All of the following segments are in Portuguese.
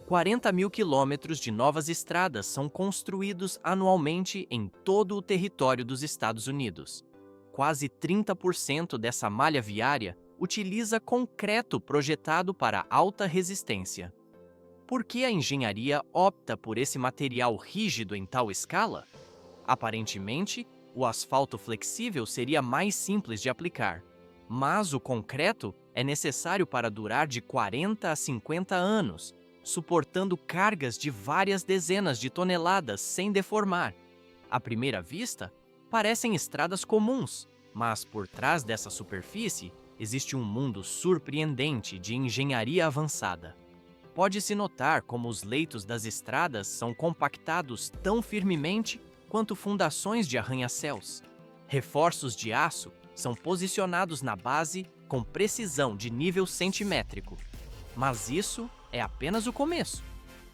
40 mil quilômetros de novas estradas são construídos anualmente em todo o território dos Estados Unidos. Quase 30% dessa malha viária utiliza concreto projetado para alta resistência. Por que a engenharia opta por esse material rígido em tal escala? Aparentemente, o asfalto flexível seria mais simples de aplicar, mas o concreto é necessário para durar de 40 a 50 anos, suportando cargas de várias dezenas de toneladas sem deformar. À primeira vista, parecem estradas comuns, mas por trás dessa superfície existe um mundo surpreendente de engenharia avançada. Pode-se notar como os leitos das estradas são compactados tão firmemente quanto fundações de arranha-céus. Reforços de aço são posicionados na base com precisão de nível centimétrico. Mas isso é apenas o começo.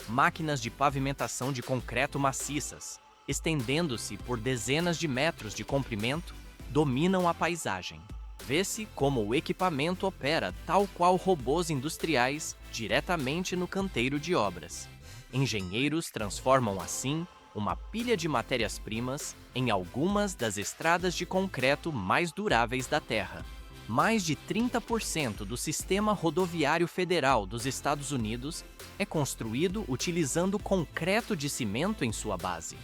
Máquinas de pavimentação de concreto maciças, estendendo-se por dezenas de metros de comprimento, dominam a paisagem. Vê-se como o equipamento opera tal qual robôs industriais diretamente no canteiro de obras. Engenheiros transformam assim uma pilha de matérias-primas em algumas das estradas de concreto mais duráveis da Terra. Mais de 30% do sistema rodoviário federal dos Estados Unidos é construído utilizando concreto de cimento em sua base.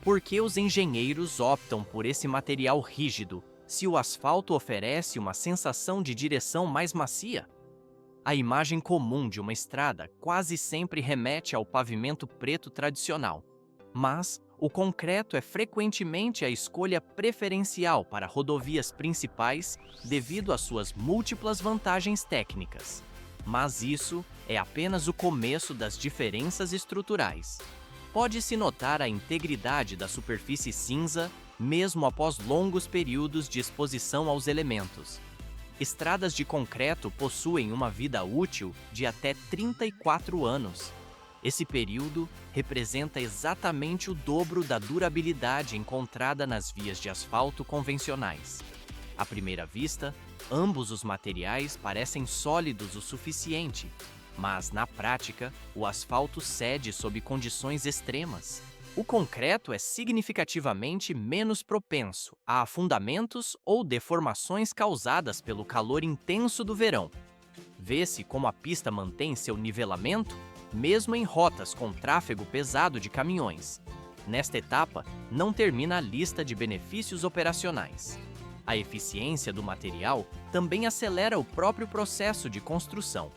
Por que os engenheiros optam por esse material rígido se o asfalto oferece uma sensação de direção mais macia? A imagem comum de uma estrada quase sempre remete ao pavimento preto tradicional, mas o concreto é frequentemente a escolha preferencial para rodovias principais devido às suas múltiplas vantagens técnicas. Mas isso é apenas o começo das diferenças estruturais. Pode-se notar a integridade da superfície cinza mesmo após longos períodos de exposição aos elementos. Estradas de concreto possuem uma vida útil de até 34 anos. Esse período representa exatamente o dobro da durabilidade encontrada nas vias de asfalto convencionais. À primeira vista, ambos os materiais parecem sólidos o suficiente, mas na prática, o asfalto cede sob condições extremas. O concreto é significativamente menos propenso a afundamentos ou deformações causadas pelo calor intenso do verão. Vê-se como a pista mantém seu nivelamento, mesmo em rotas com tráfego pesado de caminhões. Nesta etapa, não termina a lista de benefícios operacionais. A eficiência do material também acelera o próprio processo de construção.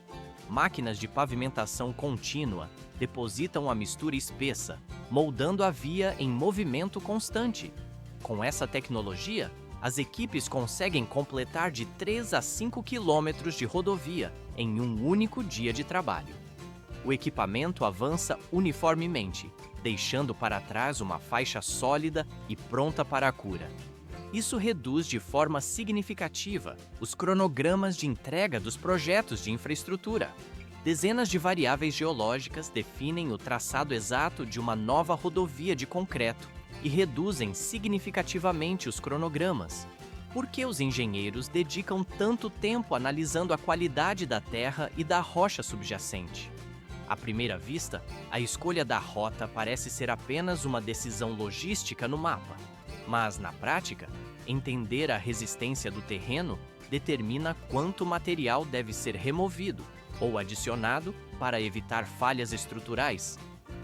Máquinas de pavimentação contínua depositam a mistura espessa, moldando a via em movimento constante. Com essa tecnologia, as equipes conseguem completar de 3 a 5 quilômetros de rodovia em um único dia de trabalho. O equipamento avança uniformemente, deixando para trás uma faixa sólida e pronta para a cura. Isso reduz de forma significativa os cronogramas de entrega dos projetos de infraestrutura. Dezenas de variáveis geológicas definem o traçado exato de uma nova rodovia de concreto e reduzem significativamente os cronogramas. Por que os engenheiros dedicam tanto tempo analisando a qualidade da terra e da rocha subjacente? À primeira vista, a escolha da rota parece ser apenas uma decisão logística no mapa. Mas, na prática, entender a resistência do terreno determina quanto material deve ser removido ou adicionado para evitar falhas estruturais.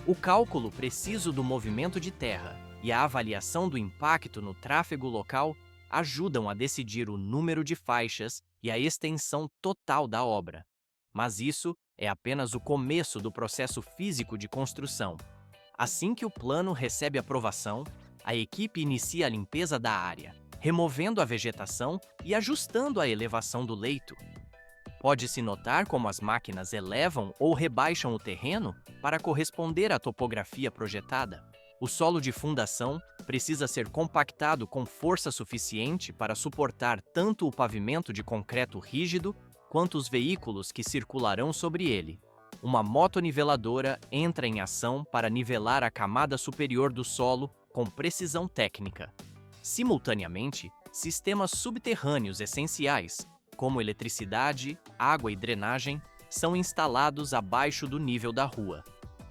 O cálculo preciso do movimento de terra e a avaliação do impacto no tráfego local ajudam a decidir o número de faixas e a extensão total da obra. Mas isso é apenas o começo do processo físico de construção. Assim que o plano recebe aprovação, a equipe inicia a limpeza da área, removendo a vegetação e ajustando a elevação do leito. Pode-se notar como as máquinas elevam ou rebaixam o terreno para corresponder à topografia projetada. O solo de fundação precisa ser compactado com força suficiente para suportar tanto o pavimento de concreto rígido quanto os veículos que circularão sobre ele. Uma motoniveladora entra em ação para nivelar a camada superior do solo com precisão técnica. Simultaneamente, sistemas subterrâneos essenciais, como eletricidade, água e drenagem, são instalados abaixo do nível da rua.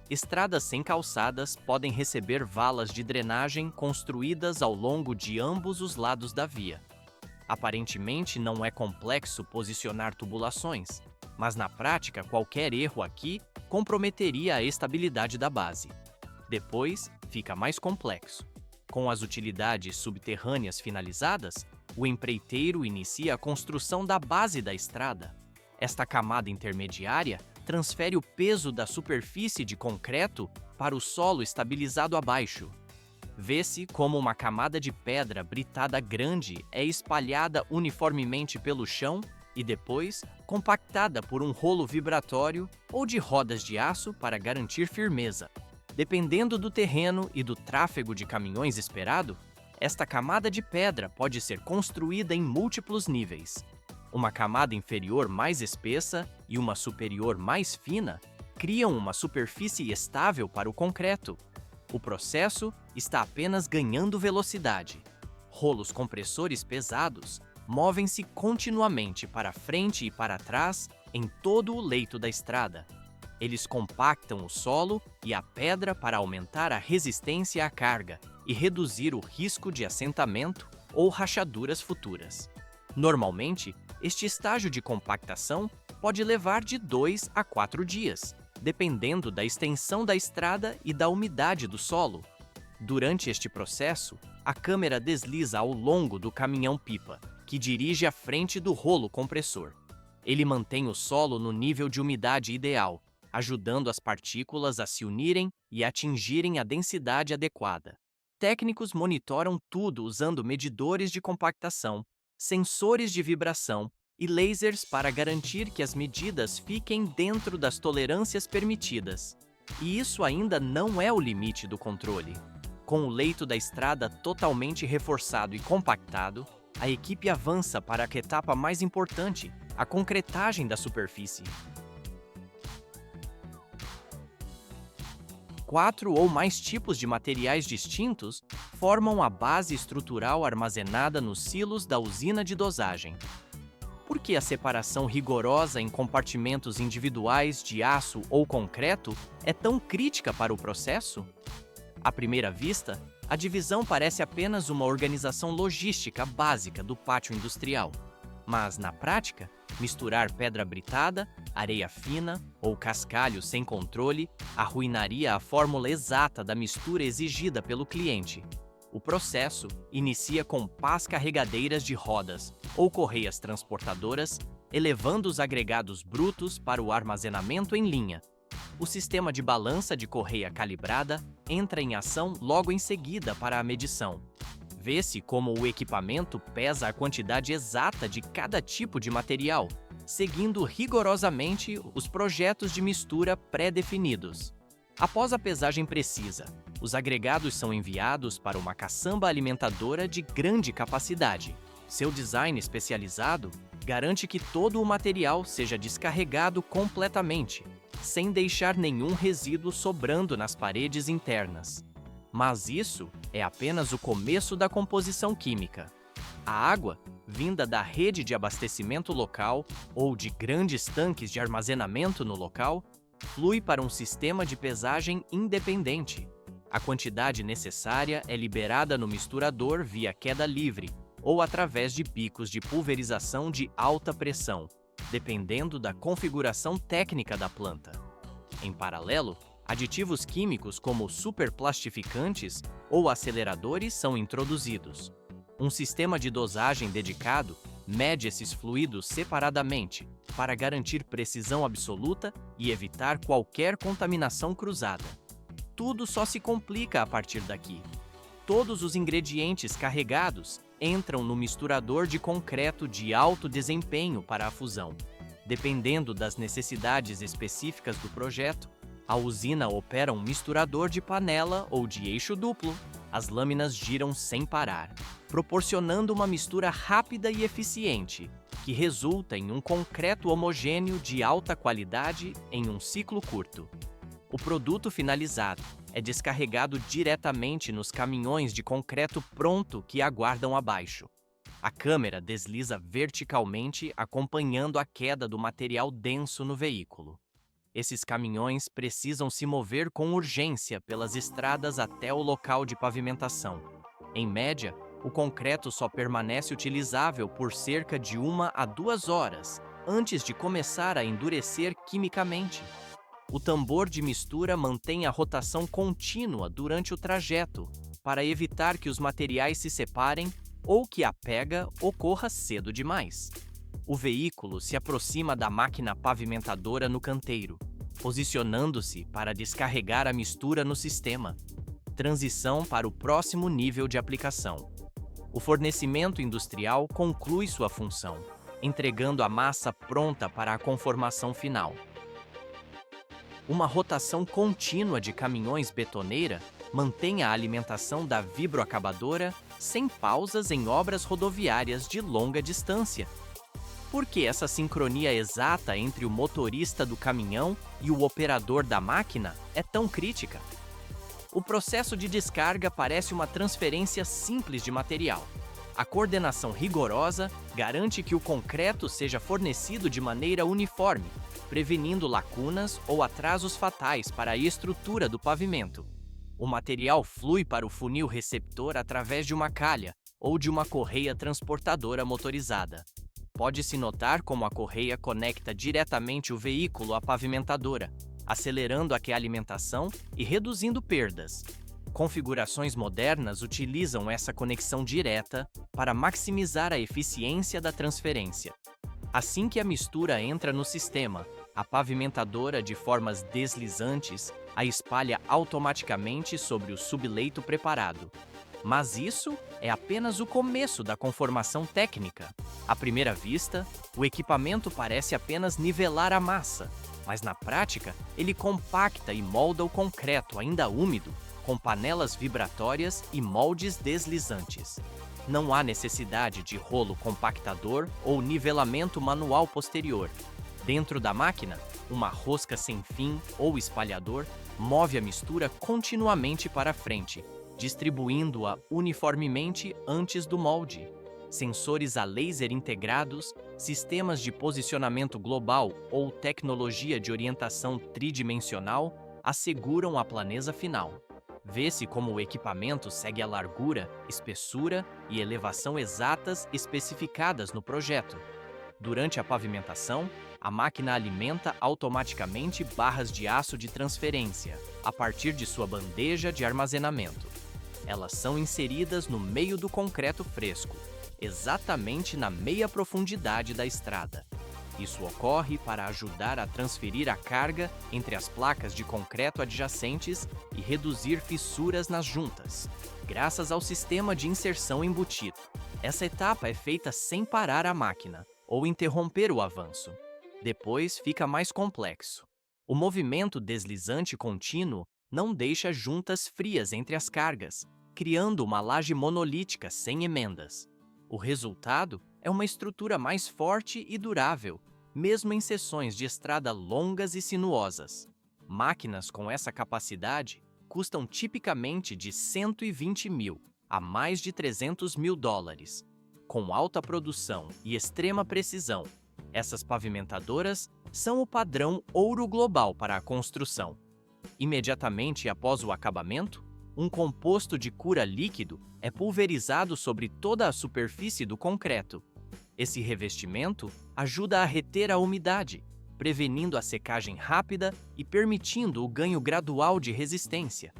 Estradas sem calçadas podem receber valas de drenagem construídas ao longo de ambos os lados da via. Aparentemente não é complexo posicionar tubulações, mas na prática qualquer erro aqui comprometeria a estabilidade da base. Depois, fica mais complexo. Com as utilidades subterrâneas finalizadas, o empreiteiro inicia a construção da base da estrada. Esta camada intermediária transfere o peso da superfície de concreto para o solo estabilizado abaixo. Vê-se como uma camada de pedra britada grande é espalhada uniformemente pelo chão e depois compactada por um rolo vibratório ou de rodas de aço para garantir firmeza. Dependendo do terreno e do tráfego de caminhões esperado, esta camada de pedra pode ser construída em múltiplos níveis. Uma camada inferior mais espessa e uma superior mais fina criam uma superfície estável para o concreto. O processo está apenas ganhando velocidade. Rolos compressores pesados movem-se continuamente para frente e para trás em todo o leito da estrada. Eles compactam o solo e a pedra para aumentar a resistência à carga e reduzir o risco de assentamento ou rachaduras futuras. Normalmente, este estágio de compactação pode levar de 2 a 4 dias, dependendo da extensão da estrada e da umidade do solo. Durante este processo, a câmera desliza ao longo do caminhão-pipa, que dirige à frente do rolo compressor. Ele mantém o solo no nível de umidade ideal, ajudando as partículas a se unirem e atingirem a densidade adequada. Técnicos monitoram tudo usando medidores de compactação, sensores de vibração e lasers para garantir que as medidas fiquem dentro das tolerâncias permitidas. E isso ainda não é o limite do controle. Com o leito da estrada totalmente reforçado e compactado, a equipe avança para a etapa mais importante, a concretagem da superfície. 4 ou mais tipos de materiais distintos formam a base estrutural armazenada nos silos da usina de dosagem. Por que a separação rigorosa em compartimentos individuais de aço ou concreto é tão crítica para o processo? À primeira vista, a divisão parece apenas uma organização logística básica do pátio industrial. Mas, na prática, misturar pedra britada, areia fina ou cascalho sem controle arruinaria a fórmula exata da mistura exigida pelo cliente. O processo inicia com pás carregadeiras de rodas ou correias transportadoras, elevando os agregados brutos para o armazenamento em linha. O sistema de balança de correia calibrada entra em ação logo em seguida para a medição. Vê-se como o equipamento pesa a quantidade exata de cada tipo de material, seguindo rigorosamente os projetos de mistura pré-definidos. Após a pesagem precisa, os agregados são enviados para uma caçamba alimentadora de grande capacidade. Seu design especializado garante que todo o material seja descarregado completamente, sem deixar nenhum resíduo sobrando nas paredes internas. Mas isso é apenas o começo da composição química. A água, vinda da rede de abastecimento local ou de grandes tanques de armazenamento no local, flui para um sistema de pesagem independente. A quantidade necessária é liberada no misturador via queda livre ou através de picos de pulverização de alta pressão, dependendo da configuração técnica da planta. Em paralelo, aditivos químicos como superplastificantes ou aceleradores são introduzidos. Um sistema de dosagem dedicado mede esses fluidos separadamente para garantir precisão absoluta e evitar qualquer contaminação cruzada. Tudo só se complica a partir daqui. Todos os ingredientes carregados entram no misturador de concreto de alto desempenho para a fusão. Dependendo das necessidades específicas do projeto, a usina opera um misturador de panela ou de eixo duplo. As lâminas giram sem parar, proporcionando uma mistura rápida e eficiente, que resulta em um concreto homogêneo de alta qualidade em um ciclo curto. O produto finalizado é descarregado diretamente nos caminhões de concreto pronto que aguardam abaixo. A câmera desliza verticalmente, acompanhando a queda do material denso no veículo. Esses caminhões precisam se mover com urgência pelas estradas até o local de pavimentação. Em média, o concreto só permanece utilizável por cerca de 1 a 2 horas, antes de começar a endurecer quimicamente. O tambor de mistura mantém a rotação contínua durante o trajeto, para evitar que os materiais se separem ou que a pega ocorra cedo demais. O veículo se aproxima da máquina pavimentadora no canteiro, posicionando-se para descarregar a mistura no sistema. Transição para o próximo nível de aplicação. O fornecimento industrial conclui sua função, entregando a massa pronta para a conformação final. Uma rotação contínua de caminhões betoneira mantém a alimentação da vibroacabadora sem pausas em obras rodoviárias de longa distância. Por que essa sincronia exata entre o motorista do caminhão e o operador da máquina é tão crítica? O processo de descarga parece uma transferência simples de material. A coordenação rigorosa garante que o concreto seja fornecido de maneira uniforme, prevenindo lacunas ou atrasos fatais para a estrutura do pavimento. O material flui para o funil receptor através de uma calha ou de uma correia transportadora motorizada. Pode-se notar como a correia conecta diretamente o veículo à pavimentadora, acelerando a alimentação e reduzindo perdas. Configurações modernas utilizam essa conexão direta para maximizar a eficiência da transferência. Assim que a mistura entra no sistema, a pavimentadora de formas deslizantes a espalha automaticamente sobre o subleito preparado. Mas isso é apenas o começo da conformação técnica. À primeira vista, o equipamento parece apenas nivelar a massa, mas na prática, ele compacta e molda o concreto ainda úmido, com panelas vibratórias e moldes deslizantes. Não há necessidade de rolo compactador ou nivelamento manual posterior. Dentro da máquina, uma rosca sem fim ou espalhador move a mistura continuamente para frente, distribuindo-a uniformemente antes do molde. Sensores a laser integrados, sistemas de posicionamento global ou tecnologia de orientação tridimensional asseguram a planeza final. Vê-se como o equipamento segue a largura, espessura e elevação exatas especificadas no projeto. Durante a pavimentação, a máquina alimenta automaticamente barras de aço de transferência, a partir de sua bandeja de armazenamento. Elas são inseridas no meio do concreto fresco, exatamente na meia profundidade da estrada. Isso ocorre para ajudar a transferir a carga entre as placas de concreto adjacentes e reduzir fissuras nas juntas, graças ao sistema de inserção embutido. Essa etapa é feita sem parar a máquina ou interromper o avanço. Depois fica mais complexo. O movimento deslizante contínuo não deixa juntas frias entre as cargas, criando uma laje monolítica sem emendas. O resultado é uma estrutura mais forte e durável, mesmo em seções de estrada longas e sinuosas. Máquinas com essa capacidade custam tipicamente de 120 mil a mais de 300 mil dólares. Com alta produção e extrema precisão, essas pavimentadoras são o padrão ouro global para a construção. Imediatamente após o acabamento, um composto de cura líquido é pulverizado sobre toda a superfície do concreto. Esse revestimento ajuda a reter a umidade, prevenindo a secagem rápida e permitindo o ganho gradual de resistência.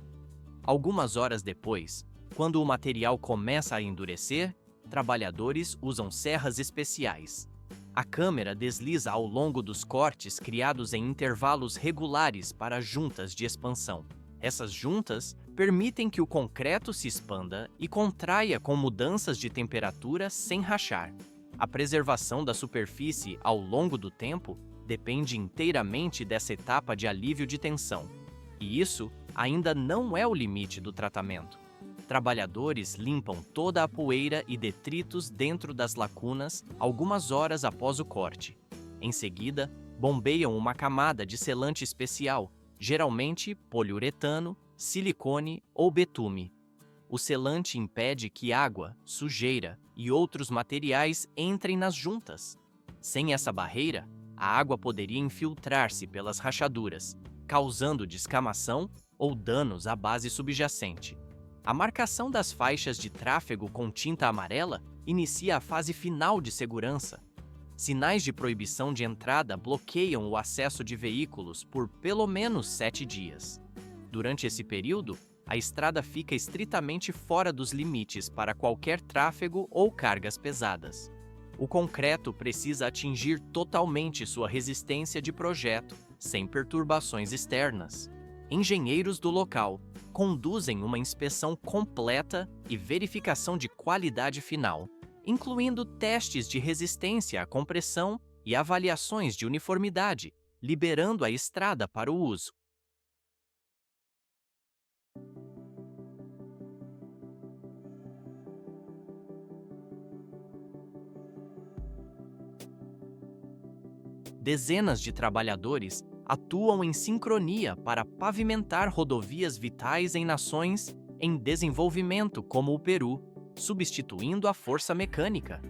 Algumas horas depois, quando o material começa a endurecer, trabalhadores usam serras especiais. A câmera desliza ao longo dos cortes criados em intervalos regulares para juntas de expansão. Essas juntas permitem que o concreto se expanda e contraia com mudanças de temperatura sem rachar. A preservação da superfície ao longo do tempo depende inteiramente dessa etapa de alívio de tensão. E isso ainda não é o limite do tratamento. Trabalhadores limpam toda a poeira e detritos dentro das lacunas algumas horas após o corte. Em seguida, bombeiam uma camada de selante especial, geralmente poliuretano, silicone ou betume. O selante impede que água, sujeira e outros materiais entrem nas juntas. Sem essa barreira, a água poderia infiltrar-se pelas rachaduras, causando descamação ou danos à base subjacente. A marcação das faixas de tráfego com tinta amarela inicia a fase final de segurança. Sinais de proibição de entrada bloqueiam o acesso de veículos por pelo menos 7 dias. Durante esse período, a estrada fica estritamente fora dos limites para qualquer tráfego ou cargas pesadas. O concreto precisa atingir totalmente sua resistência de projeto, sem perturbações externas. Engenheiros do local conduzem uma inspeção completa e verificação de qualidade final, incluindo testes de resistência à compressão e avaliações de uniformidade, liberando a estrada para o uso. Dezenas de trabalhadores atuam em sincronia para pavimentar rodovias vitais em nações em desenvolvimento como o Peru, substituindo a força mecânica.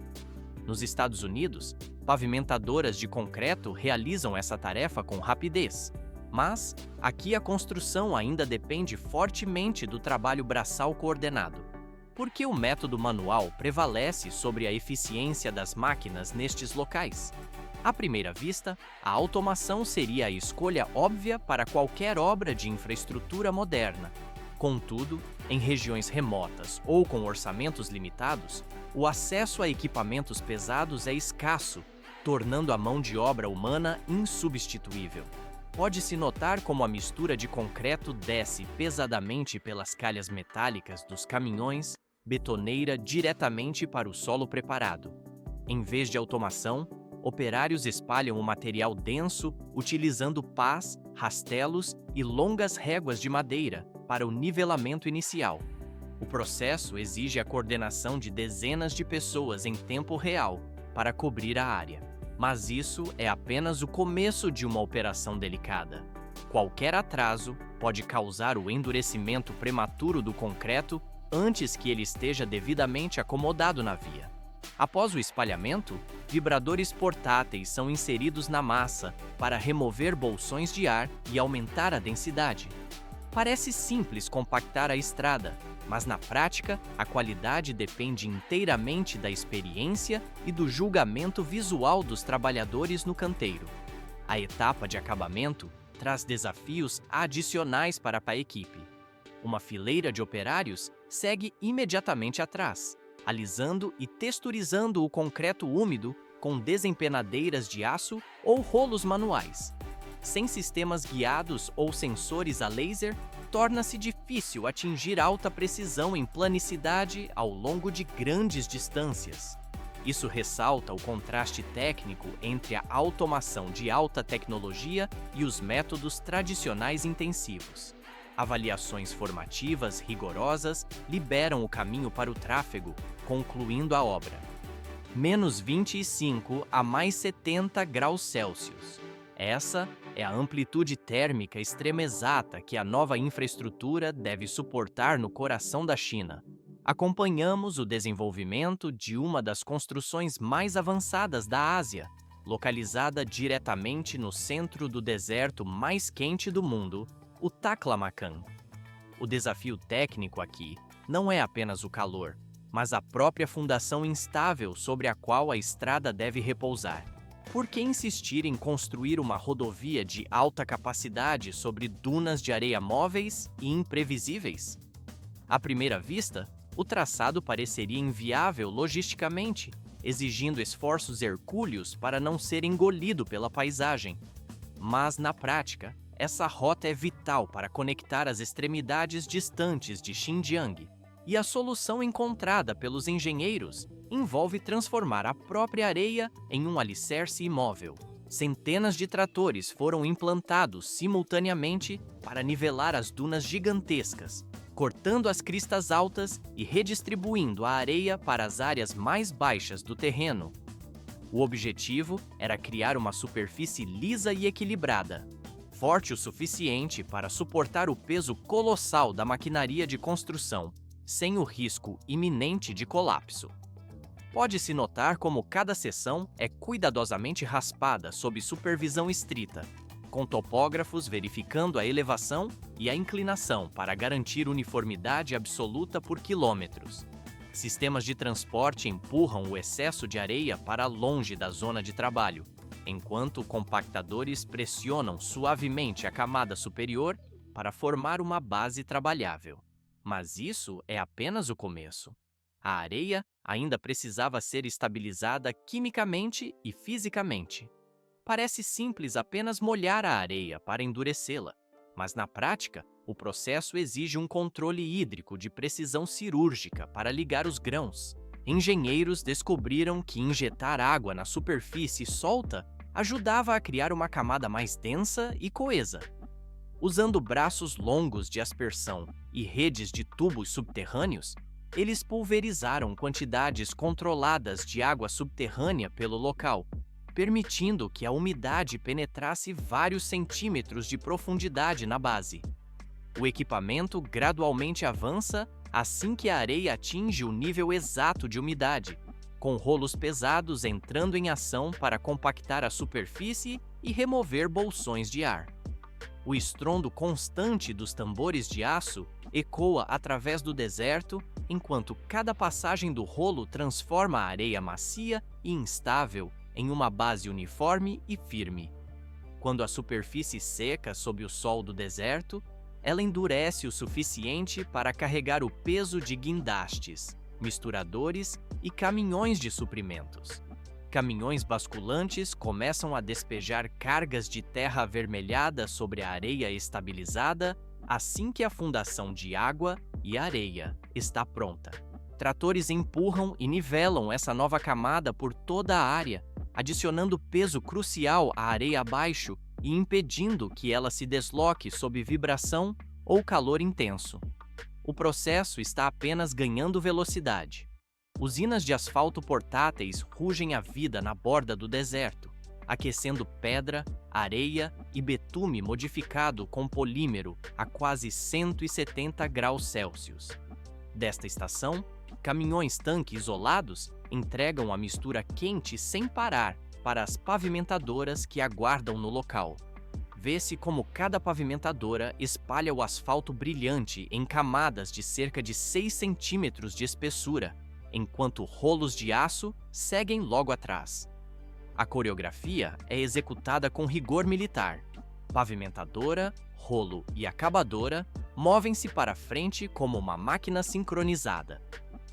Nos Estados Unidos, pavimentadoras de concreto realizam essa tarefa com rapidez, mas aqui a construção ainda depende fortemente do trabalho braçal coordenado. Por que o método manual prevalece sobre a eficiência das máquinas nestes locais? À primeira vista, a automação seria a escolha óbvia para qualquer obra de infraestrutura moderna. Contudo, em regiões remotas ou com orçamentos limitados, o acesso a equipamentos pesados é escasso, tornando a mão de obra humana insubstituível. Pode-se notar como a mistura de concreto desce pesadamente pelas calhas metálicas dos caminhões, betoneira diretamente para o solo preparado. Em vez de automação, operários espalham o material denso utilizando pás, rastelos e longas réguas de madeira para o nivelamento inicial. O processo exige a coordenação de dezenas de pessoas em tempo real para cobrir a área. Mas isso é apenas o começo de uma operação delicada. Qualquer atraso pode causar o endurecimento prematuro do concreto antes que ele esteja devidamente acomodado na via. Após o espalhamento, vibradores portáteis são inseridos na massa para remover bolsões de ar e aumentar a densidade. Parece simples compactar a estrada, mas na prática, a qualidade depende inteiramente da experiência e do julgamento visual dos trabalhadores no canteiro. A etapa de acabamento traz desafios adicionais para a equipe. Uma fileira de operários segue imediatamente atrás, alisando e texturizando o concreto úmido com desempenadeiras de aço ou rolos manuais. Sem sistemas guiados ou sensores a laser, torna-se difícil atingir alta precisão em planicidade ao longo de grandes distâncias. Isso ressalta o contraste técnico entre a automação de alta tecnologia e os métodos tradicionais intensivos. Avaliações formativas rigorosas liberam o caminho para o tráfego, concluindo a obra. Menos 25 a mais 70 graus Celsius. Essa é a amplitude térmica extrema exata que a nova infraestrutura deve suportar no coração da China. Acompanhamos o desenvolvimento de uma das construções mais avançadas da Ásia, localizada diretamente no centro do deserto mais quente do mundo, o Taklamakan. O desafio técnico aqui não é apenas o calor, mas a própria fundação instável sobre a qual a estrada deve repousar. Por que insistir em construir uma rodovia de alta capacidade sobre dunas de areia móveis e imprevisíveis? À primeira vista, o traçado pareceria inviável logisticamente, exigindo esforços hercúleos para não ser engolido pela paisagem. Mas, na prática, essa rota é vital para conectar as extremidades distantes de Xinjiang, e a solução encontrada pelos engenheiros envolve transformar a própria areia em um alicerce imóvel. Centenas de tratores foram implantados simultaneamente para nivelar as dunas gigantescas, cortando as cristas altas e redistribuindo a areia para as áreas mais baixas do terreno. O objetivo era criar uma superfície lisa e equilibrada, forte o suficiente para suportar o peso colossal da maquinaria de construção, sem o risco iminente de colapso. Pode-se notar como cada seção é cuidadosamente raspada sob supervisão estrita, com topógrafos verificando a elevação e a inclinação para garantir uniformidade absoluta por quilômetros. Sistemas de transporte empurram o excesso de areia para longe da zona de trabalho, enquanto compactadores pressionam suavemente a camada superior para formar uma base trabalhável. Mas isso é apenas o começo. A areia ainda precisava ser estabilizada quimicamente e fisicamente. Parece simples apenas molhar a areia para endurecê-la, mas na prática, o processo exige um controle hídrico de precisão cirúrgica para ligar os grãos. Engenheiros descobriram que injetar água na superfície solta ajudava a criar uma camada mais densa e coesa. Usando braços longos de aspersão e redes de tubos subterrâneos, eles pulverizaram quantidades controladas de água subterrânea pelo local, permitindo que a umidade penetrasse vários centímetros de profundidade na base. O equipamento gradualmente avança assim que a areia atinge o nível exato de umidade, com rolos pesados entrando em ação para compactar a superfície e remover bolsões de ar. O estrondo constante dos tambores de aço ecoa através do deserto, enquanto cada passagem do rolo transforma a areia macia e instável em uma base uniforme e firme. Quando a superfície seca sob o sol do deserto, ela endurece o suficiente para carregar o peso de guindastes, misturadores e caminhões de suprimentos. Caminhões basculantes começam a despejar cargas de terra avermelhada sobre a areia estabilizada assim que a fundação de água e areia está pronta. Tratores empurram e nivelam essa nova camada por toda a área, adicionando peso crucial à areia abaixo e impedindo que ela se desloque sob vibração ou calor intenso. O processo está apenas ganhando velocidade. Usinas de asfalto portáteis rugem a vida na borda do deserto, aquecendo pedra, areia e betume modificado com polímero a quase 170 graus Celsius. Desta estação, caminhões-tanque isolados entregam a mistura quente sem parar para as pavimentadoras que aguardam no local. Vê-se como cada pavimentadora espalha o asfalto brilhante em camadas de cerca de 6 centímetros de espessura, enquanto rolos de aço seguem logo atrás. A coreografia é executada com rigor militar. Pavimentadora, rolo e acabadora movem-se para frente como uma máquina sincronizada.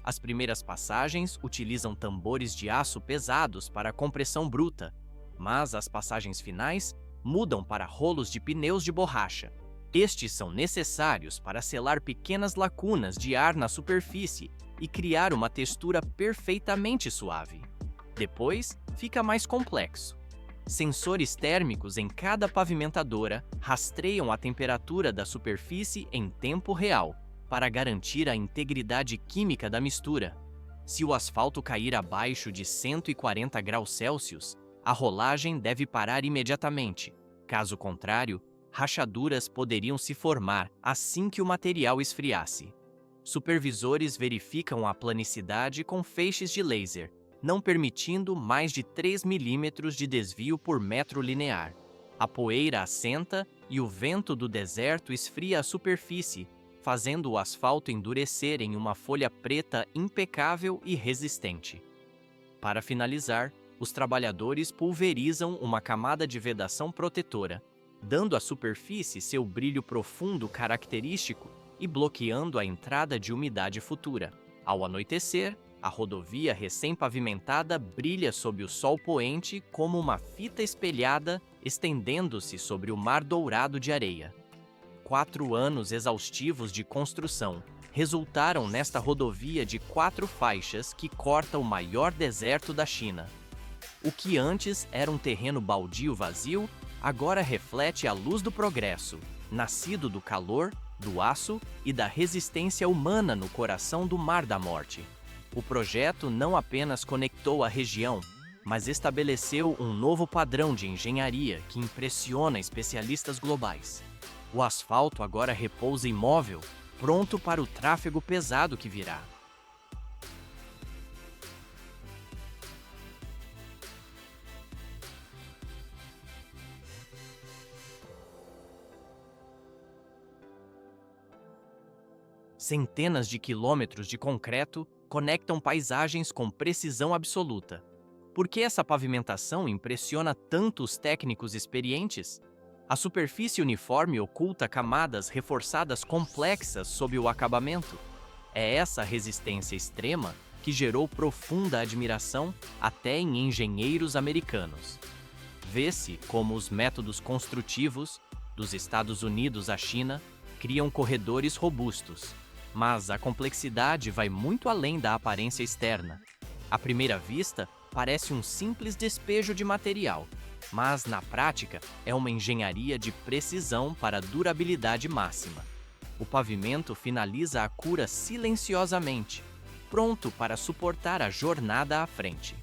As primeiras passagens utilizam tambores de aço pesados para compressão bruta, mas as passagens finais mudam para rolos de pneus de borracha. Estes são necessários para selar pequenas lacunas de ar na superfície e criar uma textura perfeitamente suave. Depois, fica mais complexo. Sensores térmicos em cada pavimentadora rastreiam a temperatura da superfície em tempo real, para garantir a integridade química da mistura. Se o asfalto cair abaixo de 140 graus Celsius, a rolagem deve parar imediatamente. Caso contrário, rachaduras poderiam se formar assim que o material esfriasse. Supervisores verificam a planicidade com feixes de laser, não permitindo mais de 3 milímetros de desvio por metro linear. A poeira assenta e o vento do deserto esfria a superfície, fazendo o asfalto endurecer em uma folha preta impecável e resistente. Para finalizar, os trabalhadores pulverizam uma camada de vedação protetora, dando à superfície seu brilho profundo característico e bloqueando a entrada de umidade futura. Ao anoitecer, a rodovia recém-pavimentada brilha sob o sol poente como uma fita espelhada estendendo-se sobre o mar dourado de areia. 4 anos exaustivos de construção resultaram nesta rodovia de 4 faixas que corta o maior deserto da China. O que antes era um terreno baldio vazio, agora reflete a luz do progresso, nascido do calor, do aço e da resistência humana no coração do Mar da Morte. O projeto não apenas conectou a região, mas estabeleceu um novo padrão de engenharia que impressiona especialistas globais. O asfalto agora repousa imóvel, pronto para o tráfego pesado que virá. Centenas de quilômetros de concreto conectam paisagens com precisão absoluta. Por que essa pavimentação impressiona tanto os técnicos experientes? A superfície uniforme oculta camadas reforçadas complexas sob o acabamento. É essa resistência extrema que gerou profunda admiração até em engenheiros americanos. Vê-se como os métodos construtivos, dos Estados Unidos à China, criam corredores robustos. Mas a complexidade vai muito além da aparência externa. À primeira vista, parece um simples despejo de material, mas na prática é uma engenharia de precisão para durabilidade máxima. O pavimento finaliza a cura silenciosamente, pronto para suportar a jornada à frente.